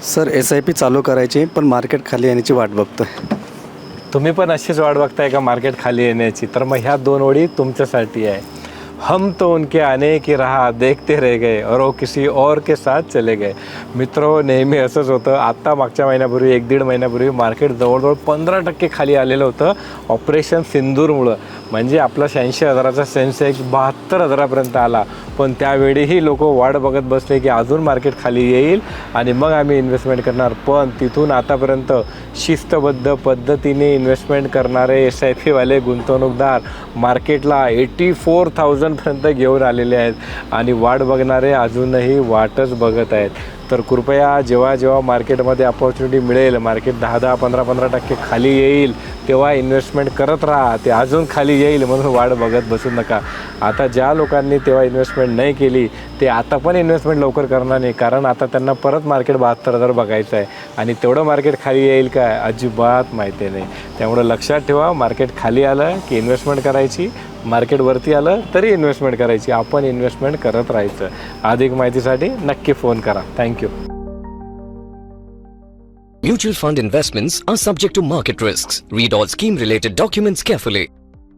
Sir SIP चालू करायची पण मार्केट खाली येण्याची वाट बघतोय. तुम्ही पण अशीच वाट बघताय का मार्केट खाली येण्याची? तर मग ह्या 2 ओळी तुमच्यासाठी आहे. हम तो उनके आने की राह देखते रह गए और वो किसी और के साथ चले गए. मित्रो, नेहमी असंच होतं. आत्ता मागच्या महिन्यापूर्वी 1-1.5 महिन्यापूर्वी मार्केट जवळजवळ 15% खाली आलेलं होतं ऑपरेशन सिंदूरमुळं. म्हणजे आपला 86,000चा सेन्सेक्स 72,000पर्यंत आला. पण त्यावेळीही लोक वाट बघत बसले की अजून मार्केट खाली येईल आणि मग आम्ही इन्व्हेस्टमेंट करणार. पण तिथून आतापर्यंत शिस्तबद्ध पद्धतीने इन्व्हेस्टमेंट करणारे SIPवाले गुंतवणूकदार मार्केटला 84,000पर्यंत घेऊन आलेले आहेत आणि वाट बघणारे अजूनही वाटच बघत आहेत. तर कृपया जेव्हा जेव्हा मार्केटमध्ये अपॉर्च्युनिटी मिळेल, मार्केट 10-10, 15-15% खाली येईल, तेव्हा इन्व्हेस्टमेंट करत राहा. ते अजून खाली येईल म्हणून वाट बघत बसू नका. आता ज्या लोकांनी तेव्हा इन्व्हेस्टमेंट नाही केली ते आता पण इन्व्हेस्टमेंट लवकर करणार नाही, कारण आता त्यांना परत मार्केट 72,000 बघायचं आहे आणि तेवढं मार्केट खाली येईल काय अजिबात माहिती नाही. त्यामुळं लक्षात ठेवा, मार्केट खाली आलं की इन्व्हेस्टमेंट करायची, मार्केट वरती आलं तरी इन्व्हेस्टमेंट करायची. आपण इन्व्हेस्टमेंट करत राहायचं. अधिक माहितीसाठी नक्की फोन करा. Thank you. Mutual fund investments are subject to market risks. Read all scheme related documents carefully.